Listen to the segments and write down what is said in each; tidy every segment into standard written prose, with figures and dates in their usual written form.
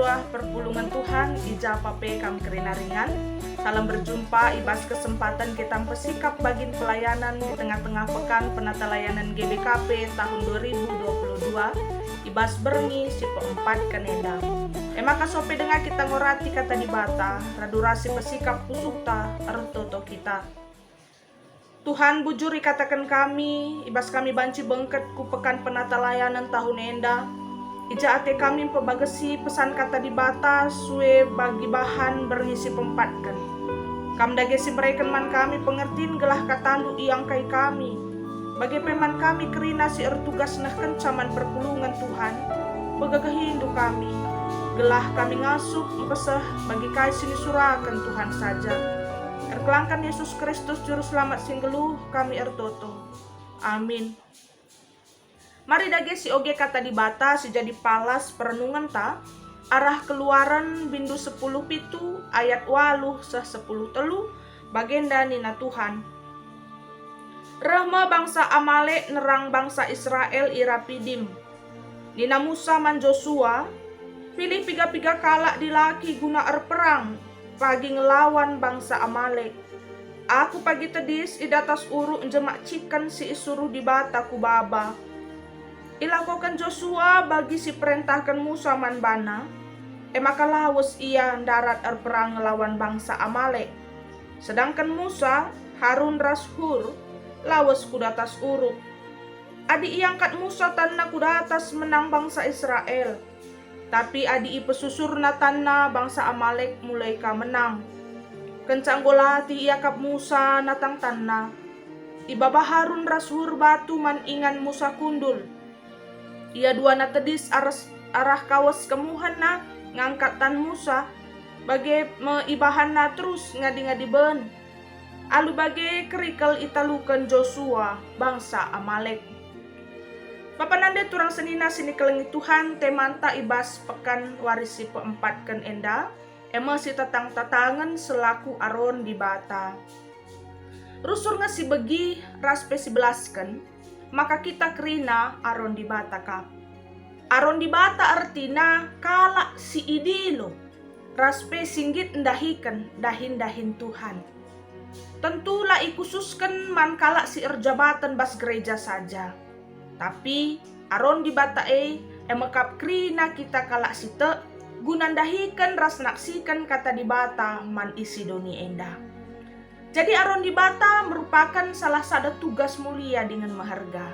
sebuah perpulungan Tuhan ija pape kam kerina ringan. Salam berjumpa ibas kesempatan kita bersikap bagin pelayanan di tengah-tengah pekan penata layanan GBKP tahun 2022. Ibas berngi si keempat kenenda. Maka sope dengar kita ngorati kata di bata, radurasi bersikap kusukta ertoto kita. Tuhan bujuri katakan kami, ibas kami banci bengket ku pekan penata layanan tahun enda. Ija ate kami pebagesi pesan kata di bata, sue bagi bahan berngisi pempatkan. Kam dagesi mereka man kami pengertiin gelah katandu iang kai kami. Bagi peman kami kerina si ertugas nah kencaman perpulungan Tuhan, pegagahindu kami. Gelah kami ngasup pesah bagi kai sini surakan Tuhan saja. Erkelangkan Yesus Kristus Juru Selamat singgeluh kami ertoto. Amin. Mari dage si oge kata di bata sejadi palas perenungan ta. Arah keluaran bindu 10 pitu ayat 8 sah 10 telu bagenda nina Tuhan. Rahma bangsa Amalek nerang bangsa Israel irapidim. Nina Musa man Joshua pilih piga-piga kalak di laki guna erperang pagi ngelawan bangsa Amalek. Aku pagi tedis idatas uru jemak cikan si isuruh di bata ku baba. Ilakokan Joshua bagi si perintahkan Musa man bana. Maka lawas ia darat erperang ngelawan bangsa Amalek. Sedangkan Musa Harun ras Hur lawas kudatas uruk. Adi iangkat Musa tanah kudatas menang bangsa Israel. Tapi adi pesusurna tanah bangsa Amalek mulai ka menang. Kencang golati iakap Musa natang tanah. Ibaba Harun rashur batu man ingan Musa kundul. Ia dua na tedis arah kawas kemuhan na ngangkat tan Musa. Bage meibahan na terus ngadi-ngadi ben. Alu bage kerikal italukan Joshua bangsa Amalek. Papanande turang senina sini kelengi Tuhan temanta ibas pekan warisi keempat ken enda si tatang-tatangan selaku Aron di bata. Rusur ngasi begi raspe 11 ken maka kita kerina Aron di bata kap. Aron di bata artina kala si idilo raspe singgit ndahikan dahin-dahin Tuhan. Tentulah ikususkan man kala si erjabatan bas gereja saja. Tapi Aron di bata emakap krina kita kalak site gunandahikan ras naksikan kata di bata man isi doni enda. Jadi Aron di bata merupakan salah satu tugas mulia dengan maharga.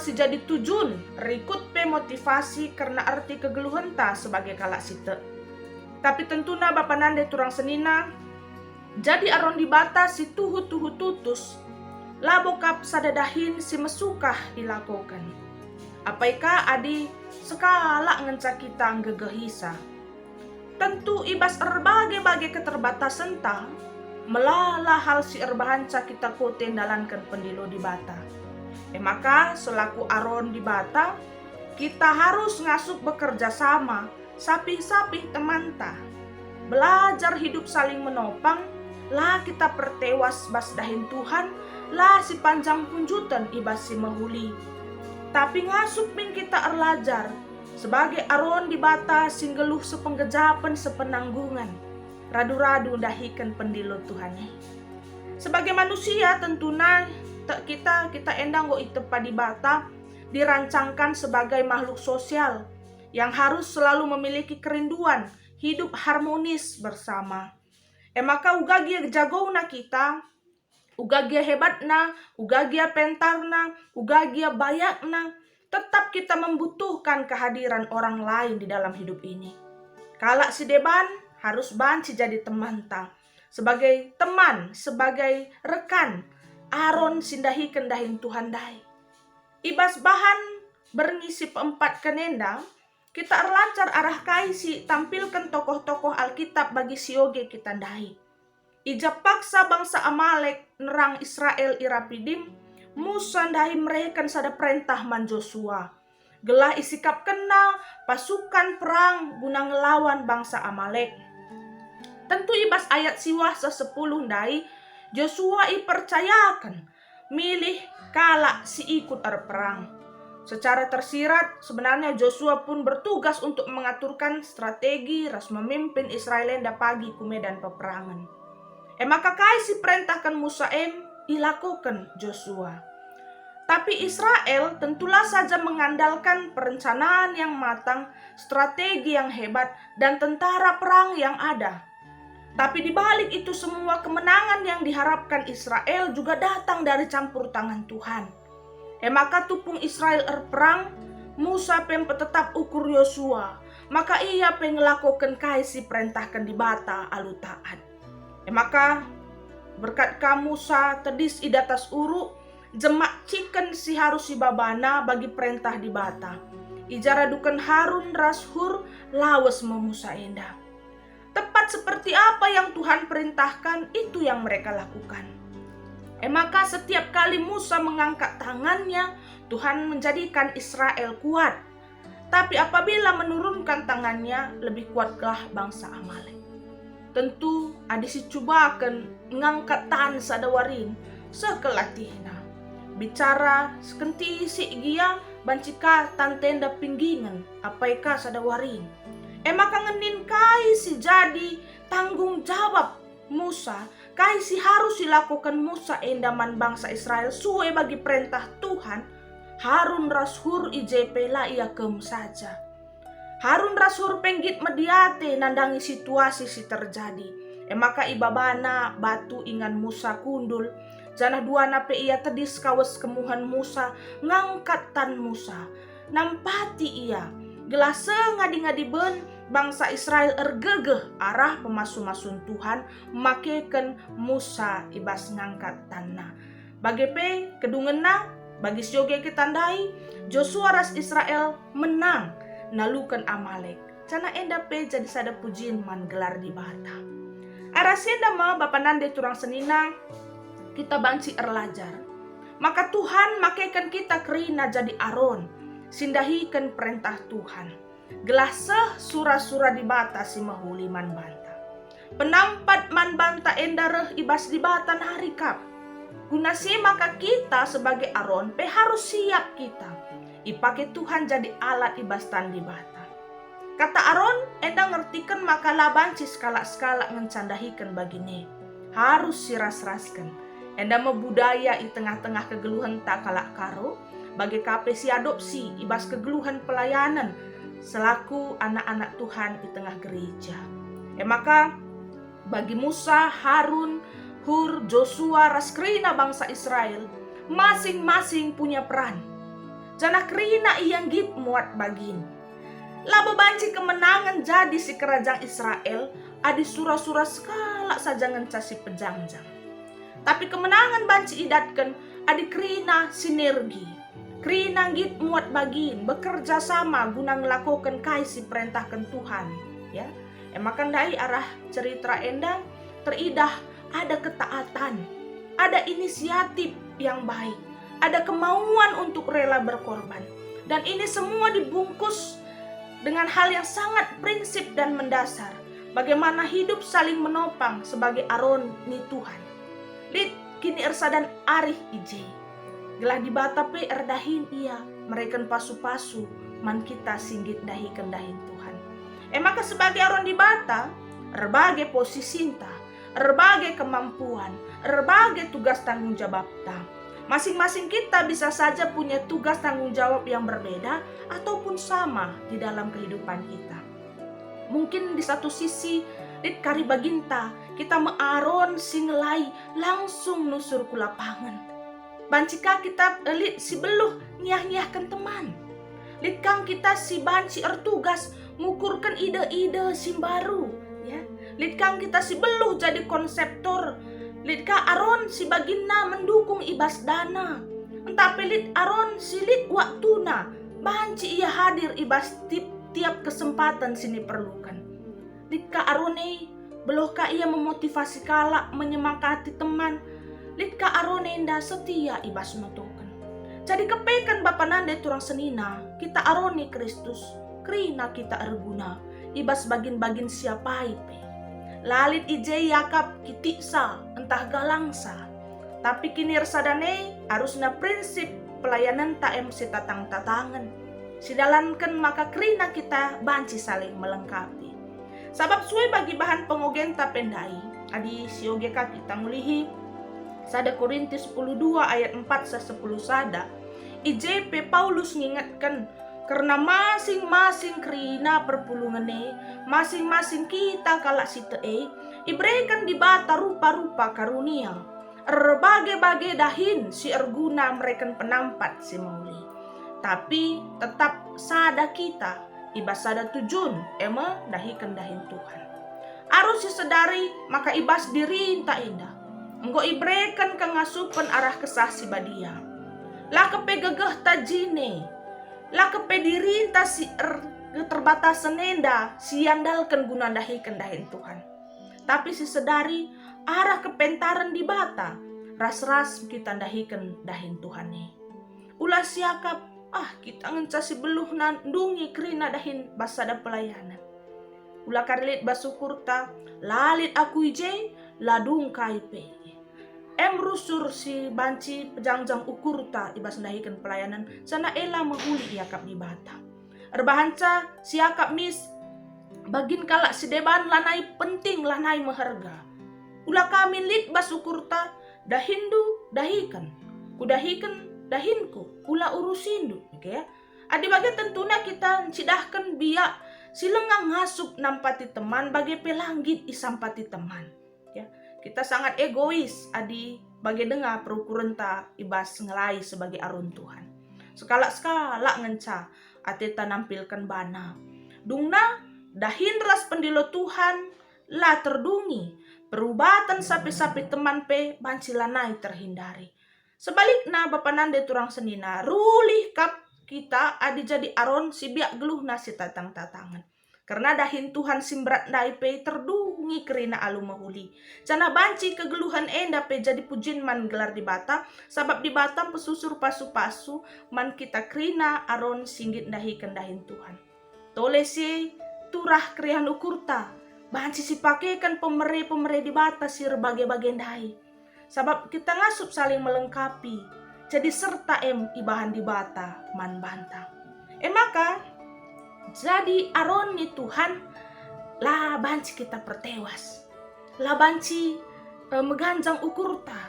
Si jadi tujun rikut pe motivasi karena arti kegeluhan ta sebagai kalak site. Tapi tentunya Bapak Nande turang senina jadi Aron di bata si tuhu tutus labokap sadadahin si mesukah dilakukan. Apaika adi sekala ngenca kita ngegehisa. Tentu ibas erbagai-bagai keterbatasan ta melala hal si erbahanca kita kote dalankan pendilo di bata. Maka selaku Aron di bata kita harus ngasup bekerja sama sapih-sapih teman ta. Belajar hidup saling menopang lah kita pertewas bas dahin Tuhan lah si panjang punjutan ibas si mahuli. Tapi ngasup min kita erlajar sebagai Aron di bata singgeluh sepenggejapan sepenanggungan. Radu-radu dahikan pendilo Tuhan. Sebagai manusia tentunya kita endang go itepa di bata dirancangkan sebagai makhluk sosial yang harus selalu memiliki kerinduan hidup harmonis bersama. Maka ugagia jagona kita, ugagia hebatna, ugagia pentarna, ugagia bayakna, tetap kita membutuhkan kehadiran orang lain di dalam hidup ini. Kalak si deban harus banci jadi teman ta. Sebagai teman, sebagai rekan, Aron sindahi kendahin Tuhan dai. Ibas bahan berngisi peempat kenenda, kita erlancar arah kaisi tampilkan tokoh-tokoh Alkitab bagi sioge kita dahi. Ija paksa bangsa Amalek nerang Israel irapidim, Musa dahi merehkan sada perintah man Joshua. Gelah isikap kena pasukan perang guna ngelawan bangsa Amalek. Tentu ibas ayat siwah se-10 dahi, Joshua percayakan milih kalak si ikut erperang. Secara tersirat, sebenarnya Joshua pun bertugas untuk mengaturkan strategi ras memimpin Israel enda pagi ku medan peperangan. Maka kaisi perintahkan Musa dilakukan Joshua. Tapi Israel tentulah saja mengandalkan perencanaan yang matang, strategi yang hebat, dan tentara perang yang ada. Tapi di balik itu semua, kemenangan yang diharapkan Israel juga datang dari campur tangan Tuhan. Maka tupung Israel perang, Musa tetap ukur Yosua. Maka ia ngelakukan kaisi perintahkan di bata alu taat. Maka berkat Musa tedis idatas uru, jemak ciken si harus si babana bagi perintah di bata. Ijara duken Harun rashur lawas memusa endah. Tepat seperti apa yang Tuhan perintahkan, itu yang mereka lakukan. Maka setiap kali Musa mengangkat tangannya, Tuhan menjadikan Israel kuat. Tapi apabila menurunkan tangannya, lebih kuatkah bangsa Amalek. Tentu adisi cubakan mengangkat tangan sadawarin sekelatihna. Bicara sekenti si gia bancika tantenda pinggingan apaika sadawarin. Maka ngenin kai si jadi tanggung jawab Musa, kai si harus dilakukan Musa endaman bangsa Israel suwe bagi perintah Tuhan. Harun rashur ijepela ia kem saja. Harun rashur penggit mediate nandangi situasi si terjadi. Maka ibabana batu ingan Musa kundul. Janah dua nape ia tedis kawas kemuhan Musa ngangkat tan Musa. Nampati ia gelas ngadi-ngadi ben bangsa Israel ergegeh arah pemasu-masun Tuhan makeken Musa ibas ngangkat tanah. Bagi kedungena bagi sioge ketandai Joshua ras Israel menang nalukan Amalek. Cana enda jadi sada pujian man gelar di bata. Arasienda ma bapanande turang senina kita banci erlajar. Maka Tuhan makeken kita kerina jadi Aron sindahikan perintah Tuhan. Gelasah surah-surah di bata si mahuli man banta. Penampat man banta endareh ibas di batan hari kap. Guna si maka kita sebagai Aron harus siap kita. Ipake Tuhan jadi alat ibas tan di bata. Kata Aron enda ngertikan maka laban si skala-skala ngencandahikan bagine. Harus siras-raskan. Enda membudaya i tengah-tengah kegeluhan tak kalak karo. Bagi kape si adopsi ibas kegeluhan pelayanan selaku anak-anak Tuhan di tengah gereja. Maka bagi Musa, Harun, Hur, Joshua, raskrina bangsa Israel masing-masing punya peran. Jana krina iyang git muat bagin. Labo banci kemenangan jadi si kerajaan Israel adi surah-surah skala saja ngencasi pejangjang. Tapi kemenangan banci idatkan adi krina sinergi. Krina git muat bagin bekerja sama guna ngelakukan kaisi perintahkan Tuhan, ya. Emakan dai arah cerita enda teridah ada ketaatan, ada inisiatif yang baik, ada kemauan untuk rela berkorban. Dan ini semua dibungkus dengan hal yang sangat prinsip dan mendasar. Bagaimana hidup saling menopang sebagai Aron ni Tuhan. Lid kini ersadan arih ije. Gelah di bata erdahin ia, mereka pasu-pasu, man kita singgit dahi kendahin Tuhan. Maka sebagai Aron di bata, berbagai posisi cinta, berbagai kemampuan, berbagai tugas tanggung jawab ta. Masing-masing kita bisa saja punya tugas tanggung jawab yang berbeda ataupun sama di dalam kehidupan kita. Mungkin di satu sisi, di kari baginta, kita mearon singelai langsung nusur ku lapangan. Bancika kita elit si beluh nyah-nyahkan teman. Litkang kita si banci ertugas ngukurkan ide-ide si baru. Ya. Litkang kita si beluh jadi konseptor. Litka Aron si baginna mendukung ibas dana. Entah pelit Aron si lit waktuna. Banci ia hadir ibas tiap kesempatan sini perlukan. Litka Arone belohkah ia memotivasi kala menyemangati teman. Litka Aronenda setia ibas nutukan. Jadi kepekan bapa nande turang senina, kita Aroni Kristus, krina kita erguna, ibas bagin-bagin siapa ipe. Lalit ije yakap kitiksa, entah galangsa. Tapi kini ersadane harusnya prinsip pelayanan taem si tatang-tatangan. Sidalankan maka kerina kita banci saling melengkapi. Sabab suai bagi bahan pengogen tapendai, adi sioge kaki tangulihi, sada Korintus 10:2 ayat 4 sa 10 sada, IJP Paulus ngingatkan, karena masing-masing kerina perpulungane, masing-masing kita kalak sitee, iberikan di bata rupa-rupa karunia. Berbagai-bagai dahin si erguna mereka penampat si mauli. Tapi tetap sada kita, ibas sada tujun, ema dahikan dahin Tuhan. Arus disedari, maka ibas diri tak indah. Engkau iberikan kengasupan arah kesah si badia. Lah kepe gegeh tajine, lah kepe diri ta si keterbatasan enda, si andalkan guna dahikan dahin Tuhan. Tapi si sedari arah kepentaran di bata, ras-ras kita dahikan dahin Tuhan nih. Ulah siakap, kita ngenca si beluh nandungi kerina dahin basada pelayanan. Ulah karlit basukurta, lalit aku ije, ladung kaipe. Rusur si banci pejangjang ukurta ibas dahikan pelayanan, sana ela mahuli iakap di bata. Erbahanca siakap mis, bagin kalak si deban lanai penting lanai meharga. Ulah kami lit basukurta, dahindu dahikan, kudahikan dahinku, ulah urusindu, okay, ya. Adi bagi tentunya kita cidahkan biak silengang ngasup nampati teman bagi pelanggit isampati teman, ya. Kita sangat egois adi bagi dengar perukuran ta ibas ngelai sebagai arun Tuhan. Sekala-sekala ngenca ateta nampilkan bana. Dungna dahin ras pendilo Tuhan lah terdungi. Perubatan sapi-sapi teman pe bancilanai terhindari. Sebaliknya Bapak Nande turang senina rulih kap kita adi jadi aron si biak geluh nasi tatang-tatangan. Karena dahin Tuhan simbrat dai pe terdungi kerina alu mahuli. Cana banci kegeluhan enda pe jadi pujin man gelar di bata. Sabab di bata pesusur pasu-pasu man kita kerina aron singgit dahikan dahin Tuhan. Tole si turah krian ukurta. Banci si pakaikan pemere-pemere di bata si berbagai-bagai dai. Sabab kita ngasup saling melengkapi. Jadi serta ibahan di bata man bantang. Maka jadi aron ni Tuhan lah banci kita pertewas. Lah banci meganjang ukurta.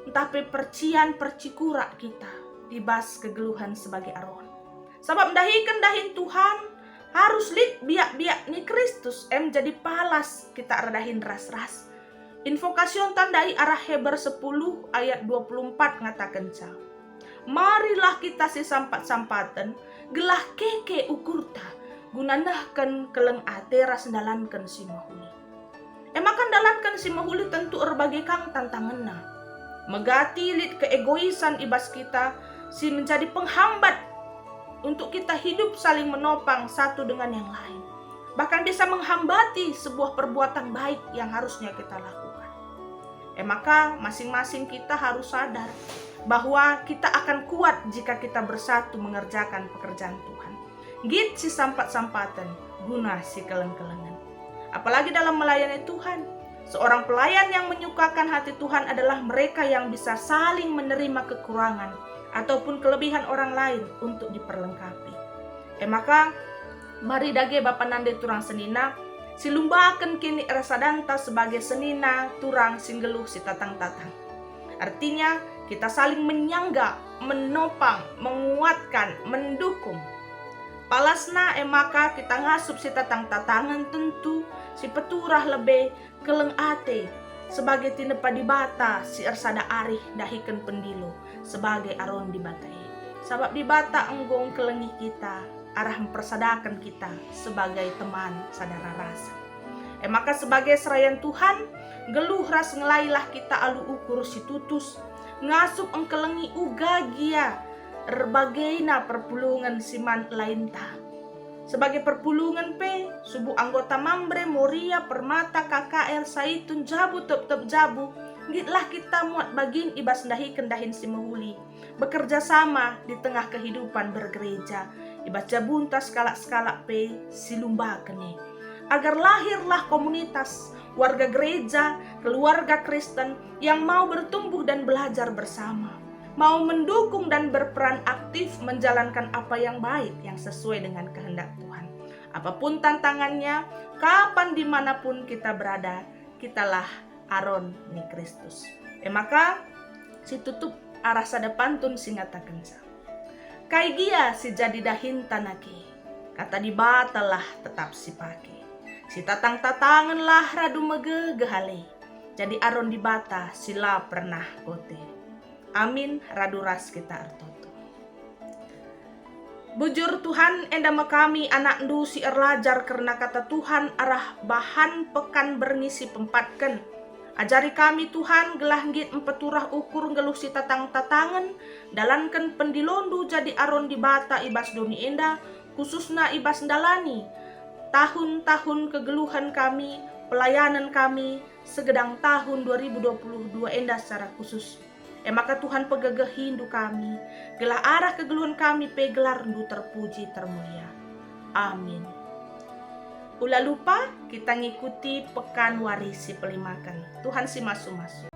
Tapi percian percikura kita ibas kegeluhan sebagai aron. Sabab dahikan dahin Tuhan harus lit biak-biak ni Kristus jadi palas kita ardahin ras-ras. Invokasion tandai arah Heber 10 ayat 24 ngatakan ca. Marilah kita si sampat-sampatan gelah keke ukurta. Gunandahkan keleng atera sendalankan si mahuli. Emakan dalankan si mahuli tentu berbagai kang tantanganna. Megati lit keegoisan ibas kita si menjadi penghambat untuk kita hidup saling menopang satu dengan yang lain. Bahkan bisa menghambati sebuah perbuatan baik yang harusnya kita lakukan. Maka masing-masing kita harus sadar bahwa kita akan kuat jika kita bersatu mengerjakan pekerjaan Tuhan. Git si sampat-sampatan, guna si keleng-kelengan. Apalagi dalam melayani Tuhan, seorang pelayan yang menyukakan hati Tuhan adalah mereka yang bisa saling menerima kekurangan ataupun kelebihan orang lain untuk diperlengkapi. Maka mari dage Bapak Nande turang senina, silumbakan kini rasadanta sebagai senina turang singgeluh si tatang-tatang. Artinya kita saling menyangga, menopang, menguatkan, mendukung. Palasna maka kita ngasup si tatang-tatangan tentu si peturah lebih keleng ate sebagai tinepa di bata si ersada arih dahikan pendilo sebagai aron di batai. Sabab di bata enggong kelengi kita arah mempersadakan kita sebagai teman sadara rasa. Maka sebagai serayan Tuhan geluh ras ngelailah kita alu ukur si tutus ngasup engkelengi ugagia erbagaina perpulungan siman lainta. Sebagai perpulungan pe, subuh anggota mambre Moria Permata KKR Saitun Jabu Tep Jabu, gitlah kita muat bagin ibas dahikan dahin si mahuli. Bekerja sama di tengah kehidupan bergereja, ibas jabuntas skalak-skalak pe silumbakan nih. Agar lahirlah komunitas, warga gereja, keluarga Kristen yang mau bertumbuh dan belajar bersama. mau mendukung dan berperan aktif menjalankan apa yang baik, yang sesuai dengan kehendak Tuhan. Apapun tantangannya, kapan dimanapun kita berada, kitalah Aron ni Kristus. Maka si tutup arah sada pantun singata kenca. Kai gia si jadi dahin tanaki, kata di batalah tetap si pake. Si tatang-tatangan lah radu megegehale, jadi Aron di bata sila pernah kote. Amin radu ras kita artoto. Bujur Tuhan endama kami anak ndu si erlajar karena kata Tuhan arah bahan pekan bernisi pempatkan. Ajari kami Tuhan gelanggit empeturah ukur ngeluh si tatang-tatangan, dalankan pendilondu jadi Aron di bata ibas doni enda, khususna ibas ndalani. Tahun-tahun kegeluhan kami, pelayanan kami, segedang tahun 2022 enda secara khusus. Maka Tuhan pegegeh hindu kami, gelah arah kegeluhan kami pegelar ndu terpuji termulia. Amin. Ulah lupa kita ngikuti pekan warisi pelimakan. Tuhan si masu-masu.